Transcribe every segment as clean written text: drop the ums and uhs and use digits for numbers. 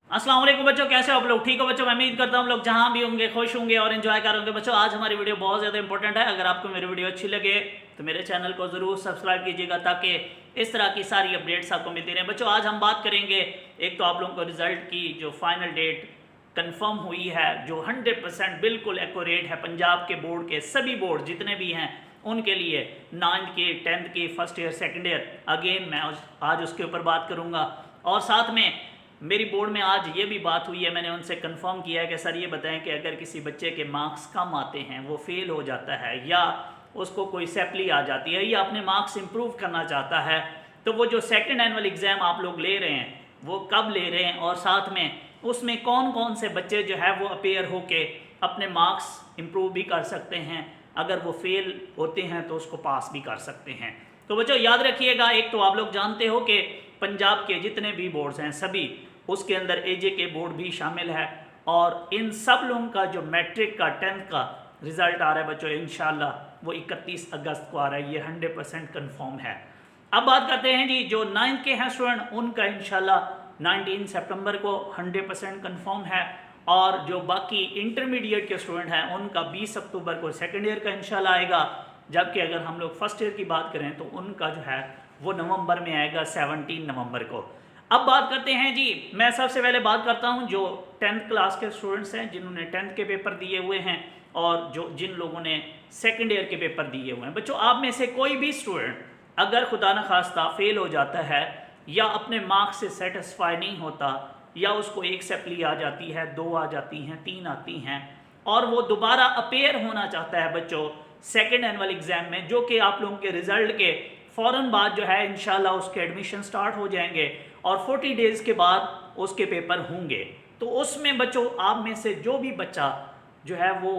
अस्सलाम वालेकुम बच्चों, कैसे हो आप लोग? ठीक हो बच्चों? मैं उम्मीद करता हूँ हम लोग जहाँ भी होंगे खुश होंगे और एंजॉय कर होंगे। बच्चों आज हमारी वीडियो बहुत ज़्यादा इंपॉर्टेंट है। अगर आपको मेरी वीडियो अच्छी लगे तो मेरे चैनल को ज़रूर सब्सक्राइब कीजिएगा ताकि इस तरह की सारी अपडेट्स आपको मिलती रहें। बच्चों आज हम बात करेंगे, एक तो आप लोगों को रिजल्ट की जो फाइनल डेट कंफर्म हुई है, जो 100% बिल्कुल एक्यूरेट है पंजाब के बोर्ड के सभी बोर्ड जितने भी हैं उनके लिए, 9th के 10th के first year second year. Again मैं आज उसके ऊपर बात करूँगा। और साथ में मेरी बोर्ड में आज ये भी बात हुई है, मैंने उनसे कंफर्म किया है कि सर ये बताएं कि अगर किसी बच्चे के मार्क्स कम आते हैं, वो फेल हो जाता है या उसको कोई सेपली आ जाती है या अपने मार्क्स इंप्रूव करना चाहता है, तो वो जो सेकंड एनुअल एग्ज़ाम आप लोग ले रहे हैं वो कब ले रहे हैं और साथ में उसमें कौन कौन से बच्चे जो है वो अपेयर होके अपने मार्क्स इंप्रूव भी कर सकते हैं, अगर वो फेल होते हैं तो उसको पास भी कर सकते हैं। तो बच्चों याद रखिएगा, एक तो आप लोग जानते हो कि पंजाब के जितने भी बोर्ड्स हैं सभी, उसके अंदर एजे के बोर्ड भी शामिल है और इन सब लोगों का जो मैट्रिक का 10th का रिजल्ट आ रहा है बच्चों, इंशाल्लाह वो 31 अगस्त को आ रहा है, ये 100% कन्फर्म है। अब बात करते हैं जी, जो 9th के हैं स्टूडेंट उनका इंशाल्लाह 19 सितंबर को 100% कन्फर्म है और जो बाकी इंटरमीडिएट के स्टूडेंट हैं उनका 20 अक्टूबर को सेकेंड ईयर का इंशाल्लाह आएगा, जबकि अगर हम लोग फर्स्ट ईयर की बात करें तो उनका जो है वो नवंबर में आएगा, 17 नवंबर को। अब बात करते हैं जी, मैं सबसे पहले बात करता हूं जो 10th क्लास के स्टूडेंट्स हैं जिन्होंने 10th के पेपर दिए हुए हैं और जिन लोगों ने सेकेंड ईयर के पेपर दिए हुए हैं। बच्चों आप में से कोई भी स्टूडेंट अगर खुदा न खास्ता फेल हो जाता है या अपने मार्क्स से सेटिस्फाई नहीं होता या उसको एक सेपली आ जाती है, 2 आ जाती हैं, 3 आती हैं और वो दोबारा अपेयर होना चाहता है बच्चों सेकेंड एनुअल एग्जाम में, जो कि आप लोगों के रिजल्ट के फ़ौरन बाद जो है इंशाल्लाह उसके एडमिशन स्टार्ट हो जाएंगे और 40 डेज़ के बाद उसके पेपर होंगे। तो उसमें बच्चों आप में से जो भी बच्चा जो है वो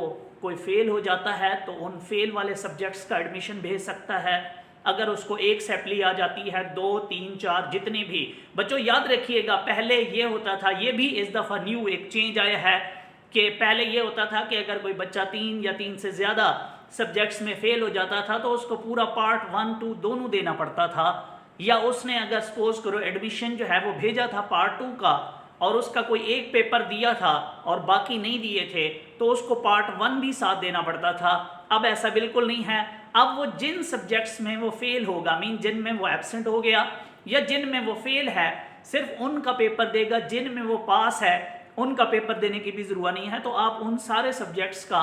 कोई फेल हो जाता है तो उन फेल वाले सब्जेक्ट्स का एडमिशन भेज सकता है। अगर उसको एक सेपली आ जाती है, 2, 3, 4 जितनी भी, बच्चों याद रखिएगा पहले ये होता था, ये भी इस दफ़ा न्यू एक चेंज आया है कि पहले ये होता था कि अगर कोई बच्चा 3 या 3 से ज़्यादा सब्जेक्ट्स में फेल हो जाता था तो उसको पूरा पार्ट 1, 2 दोनों देना पड़ता था, या उसने अगर सपोज करो एडमिशन जो है वो भेजा था पार्ट 2 का और उसका कोई एक पेपर दिया था और बाकी नहीं दिए थे तो उसको पार्ट 1 भी साथ देना पड़ता था। अब ऐसा बिल्कुल नहीं है। अब वो जिन सब्जेक्ट्स में वो फेल होगा, मीन जिन में वो एब्सेंट हो गया या जिन में वो फेल है, सिर्फ उनका पेपर देगा, जिन में वो पास है उनका पेपर देने की भी ज़रूरत नहीं है। तो आप उन सारे सब्जेक्ट्स का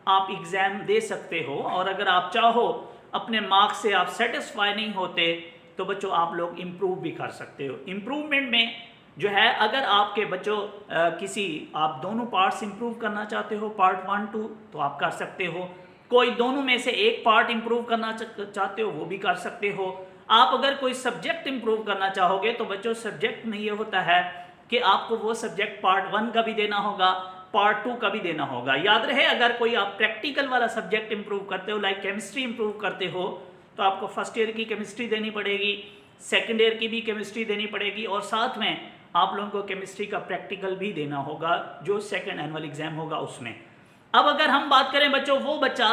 आप एग्ज़ाम दे सकते हो और अगर आप चाहो अपने मार्क्स से आप सेटिस्फाई नहीं होते तो बच्चों आप लोग इम्प्रूव भी कर सकते हो। इम्प्रूवमेंट में जो है अगर आपके बच्चों किसी आप दोनों पार्ट्स इम्प्रूव करना चाहते हो, पार्ट 1, 2, तो आप कर सकते हो। कोई दोनों में से एक पार्ट इम्प्रूव करना चाहते हो वो भी कर सकते हो। आप अगर कोई सब्जेक्ट इम्प्रूव करना चाहोगे तो बच्चों सब्जेक्ट में ये होता है कि आपको वो सब्जेक्ट पार्ट 1 का भी देना होगा, पार्ट 2 का भी देना होगा। याद रहे अगर कोई आप प्रैक्टिकल वाला सब्जेक्ट इंप्रूव करते हो, लाइक केमिस्ट्री इंप्रूव करते हो, तो आपको फर्स्ट ईयर की केमिस्ट्री देनी पड़ेगी, सेकेंड ईयर की भी केमिस्ट्री देनी पड़ेगी और साथ में आप लोगों को केमिस्ट्री का प्रैक्टिकल भी देना होगा जो सेकेंड एनुअल एग्जाम होगा उसमें। अब अगर हम बात करें बच्चों वो बच्चा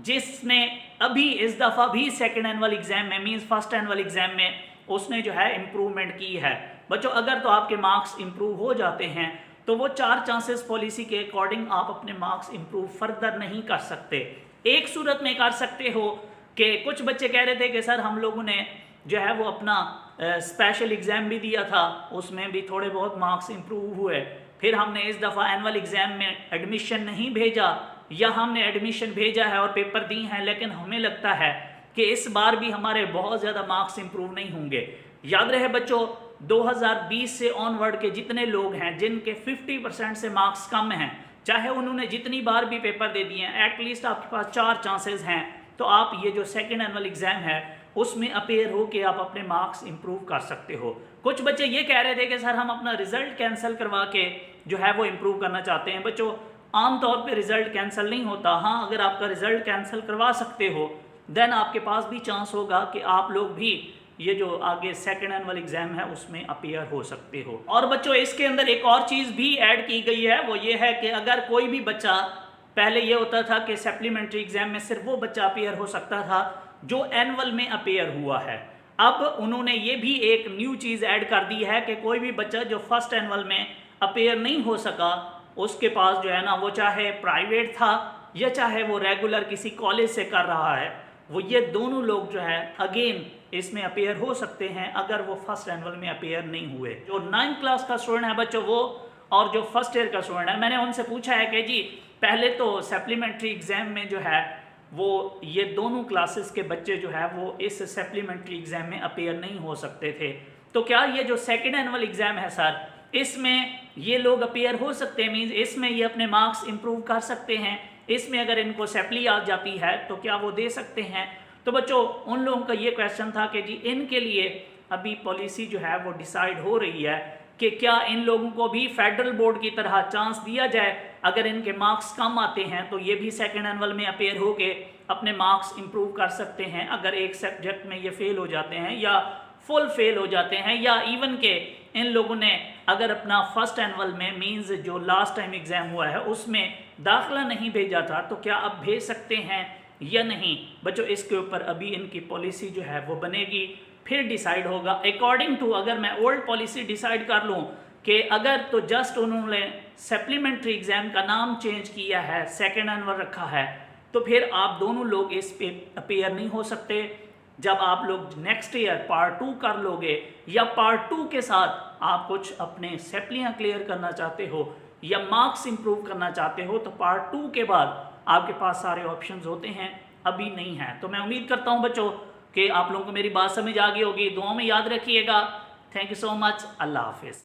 जिसने अभी इस दफ़ा भी सेकेंड एनुअल एग्जाम में मीन्स फर्स्ट एनुअल एग्जाम में उसने जो है इम्प्रूवमेंट की है बच्चों, अगर तो आपके मार्क्स इम्प्रूव हो जाते हैं तो वो 4 चांसेस पॉलिसी के अकॉर्डिंग आप अपने मार्क्स इम्प्रूव फर्दर नहीं कर सकते। एक सूरत में कर सकते हो कि कुछ बच्चे कह रहे थे कि सर हम लोगों ने जो है वो अपना स्पेशल एग्ज़ाम भी दिया था, उसमें भी थोड़े बहुत मार्क्स इम्प्रूव हुए, फिर हमने इस दफ़ा एनुअल एग्ज़ाम में एडमिशन नहीं भेजा या हमने एडमिशन भेजा है और पेपर दिए हैं लेकिन हमें लगता है कि इस बार भी हमारे बहुत ज़्यादा मार्क्स इम्प्रूव नहीं होंगे। याद रहे बच्चों 2020 से ऑनवर्ड के जितने लोग हैं जिनके 50% से मार्क्स कम हैं, चाहे उन्होंने जितनी बार भी पेपर दे दिए हैं, एटलीस्ट आपके पास 4 चांसेस हैं, तो आप ये जो सेकेंड एनुअल एग्ज़ाम है उसमें अपेयर हो कि आप अपने मार्क्स इंप्रूव कर सकते हो। कुछ बच्चे ये कह रहे थे कि सर हम अपना रिज़ल्ट कैंसिल करवा के जो है वो इम्प्रूव करना चाहते हैं। बच्चों आमतौर पे रिज़ल्ट कैंसिल नहीं होता। हाँ, अगर आपका रिज़ल्ट कैंसिल करवा सकते हो देन आपके पास भी चांस होगा कि आप लोग भी ये जो आगे सेकेंड एनुअल एग्ज़ाम है उसमें अपेयर हो सकते हो। और बच्चों इसके अंदर एक और चीज़ भी ऐड की गई है, वो ये है कि अगर कोई भी बच्चा, पहले ये होता था कि सप्लीमेंट्री एग्ज़ाम में सिर्फ वो बच्चा अपेयर हो सकता था जो एनुअल में अपेयर हुआ है, अब उन्होंने ये भी एक न्यू चीज़ ऐड कर दी है कि कोई भी बच्चा जो फर्स्ट एनुअल में अपेयर नहीं हो सका, उसके पास जो है ना वो चाहे प्राइवेट था या चाहे वो रेगुलर किसी कॉलेज से कर रहा है, वो ये दोनों लोग जो है अगेन इसमें अपेयर हो सकते हैं अगर वो फर्स्ट एनुअल में अपेयर नहीं हुए। जो 9th क्लास का स्टूडेंट है बच्चों वो और जो फर्स्ट ईयर का स्टूडेंट है, मैंने उनसे पूछा है कि जी पहले तो सप्लीमेंट्री एग्जाम में जो है वो ये दोनों क्लासेस के बच्चे जो है वो इस सप्लीमेंट्री एग्जाम में अपेयर नहीं हो सकते थे, तो क्या ये जो सेकेंड एनुअल एग्जाम है सर इसमें ये लोग अपेयर हो सकते हैं, मीन्स इसमें ये अपने मार्क्स इंप्रूव कर सकते हैं, इसमें अगर इनको सप्ली आ जाती है तो क्या वो दे सकते हैं? तो बच्चों उन लोगों का ये क्वेश्चन था कि जी इनके लिए अभी पॉलिसी जो है वो डिसाइड हो रही है कि क्या इन लोगों को भी फेडरल बोर्ड की तरह चांस दिया जाए, अगर इनके मार्क्स कम आते हैं तो ये भी सेकेंड एनुअल में अपेयर होके अपने मार्क्स इंप्रूव कर सकते हैं, अगर एक सब्जेक्ट में ये फेल हो जाते हैं या फुल फेल हो जाते हैं, या इवन के इन लोगों ने अगर अपना फर्स्ट एनुअल में मींस जो लास्ट टाइम एग्जाम हुआ है उसमें दाखिला नहीं भेजा था तो क्या अब भेज सकते हैं या नहीं। बच्चों इसके ऊपर अभी इनकी पॉलिसी जो है वो बनेगी, फिर डिसाइड होगा अकॉर्डिंग टू, अगर मैं ओल्ड पॉलिसी डिसाइड कर लूँ कि अगर तो जस्ट उन्होंने सप्लीमेंट्री एग्जाम का नाम चेंज किया है, सेकेंड एनुअल रखा है, तो फिर आप दोनों लोग इस पे अपेयर नहीं हो सकते। जब आप लोग नेक्स्ट ईयर पार्ट 2 कर लोगे या पार्ट 2 के साथ आप कुछ अपने सप्लियाँ क्लियर करना चाहते हो या मार्क्स इंप्रूव करना चाहते हो तो पार्ट 2 के बाद आपके पास सारे ऑप्शंस होते हैं, अभी नहीं है। तो मैं उम्मीद करता हूं बच्चों कि आप लोगों को मेरी बात समझ आ गई होगी, दुआओं में याद रखिएगा। थैंक यू सो मच, अल्लाह हाफिज़।